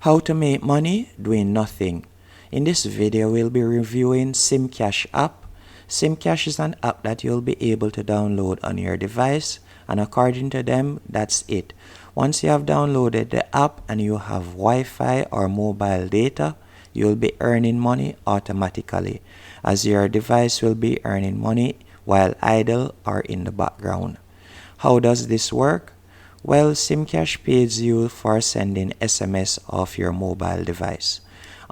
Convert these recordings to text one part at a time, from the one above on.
How to make money doing nothing. In this video, we'll be reviewing simcash app. Simcash is an app that you'll be able to download on your device, and according to them, that's it. Once you have downloaded the app and you have Wi-Fi or mobile data, you'll be earning money automatically, as your device will be earning money while idle or in the background. How does this work? Well, simcash pays you for sending SMS off your mobile device.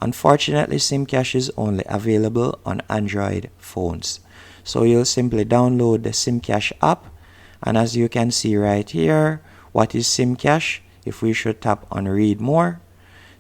Unfortunately, simcash is only available on Android phones. So you'll simply download the simcash app, and as you can see right here, what is simcash? If we should tap on read more,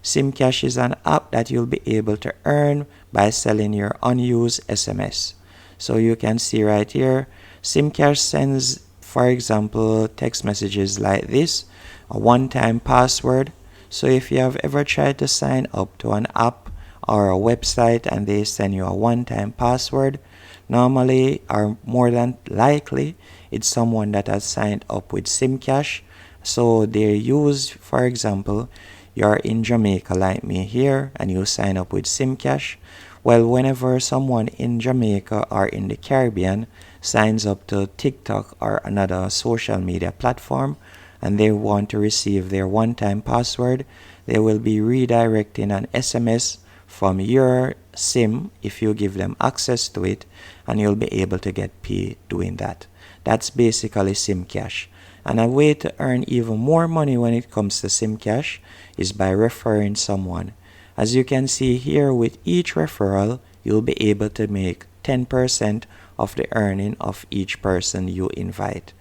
simcash is an app that you'll be able to earn by selling your unused SMS. So you can see right here, simcash sends, for example, text messages like this, a one-time password. So if you have ever tried to sign up to an app or a website and they send you a one-time password, normally or more than likely it's someone that has signed up with simcash. So they use, for example, you're in Jamaica like me here and you sign up with simcash. Well, whenever someone in Jamaica or in the Caribbean signs up to TikTok or another social media platform and they want to receive their one-time password, they will be redirecting an SMS from your SIM if you give them access to it, and you'll be able to get paid doing that. That's basically simcash. And a way to earn even more money when it comes to simcash is by referring someone. As you can see here, with each referral, you'll be able to make 10% of the earning of each person you invite.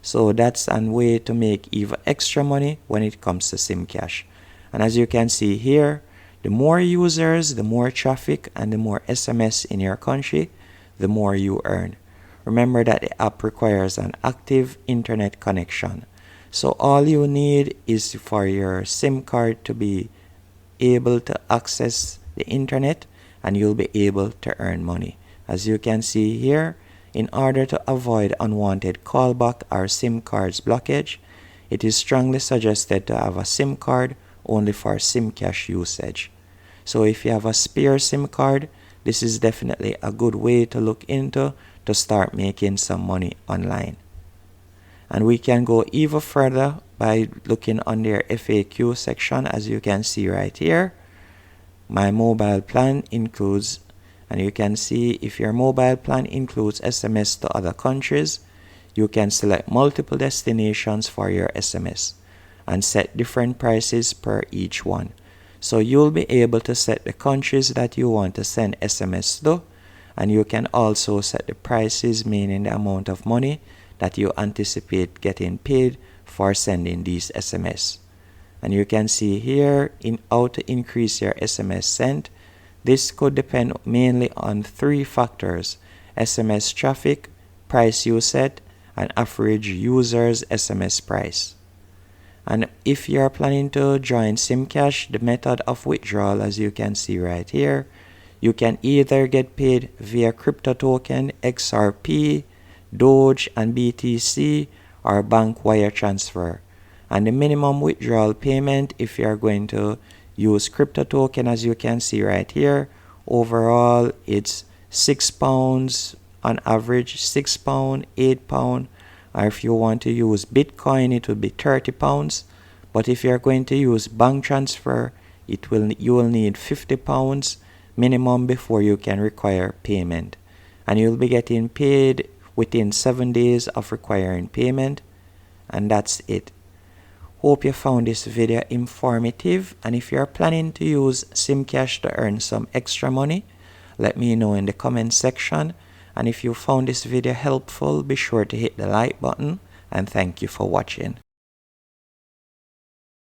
So that's a way to make even extra money when it comes to simcash. And as you can see here, the more users, the more traffic, and the more SMS in your country, the more you earn. Remember that the app requires an active internet connection. So all you need is for your SIM card to be able to access the internet, and you'll be able to earn money. As you can see here, in order to avoid unwanted callback or SIM cards blockage, it is strongly suggested to have a SIM card only for simcash usage. So if you have a spare SIM card, this is definitely a good way to look into to start making some money online. And we can go even further by looking on their FAQ section. As you can see right here, my mobile plan includes, and you can see if your mobile plan includes SMS to other countries, you can select multiple destinations for your SMS and set different prices per each one. So you'll be able to set the countries that you want to send SMS to, and you can also set the prices, meaning the amount of money that you anticipate getting paid for sending these SMS. And you can see here in how to increase your SMS sent. This could depend mainly on three factors: SMS traffic, price you set, and average users SMS price. And if you are planning to join simcash, the method of withdrawal, as you can see right here, you can either get paid via crypto token, XRP, Doge, and BTC, or bank wire transfer. And the minimum withdrawal payment, if you are going to use crypto token, as you can see right here, overall it's £6 on average, £6, £8, or if you want to use Bitcoin, it will be £30. But if you are going to use bank transfer, you will need £50 minimum before you can require payment, and you'll be getting paid within 7 days of requiring payment. And that's it. Hope you found this video informative, and if you're planning to use simcash to earn some extra money, let me know in the comment section. And if you found this video helpful, be sure to hit the like button, and thank you for watching.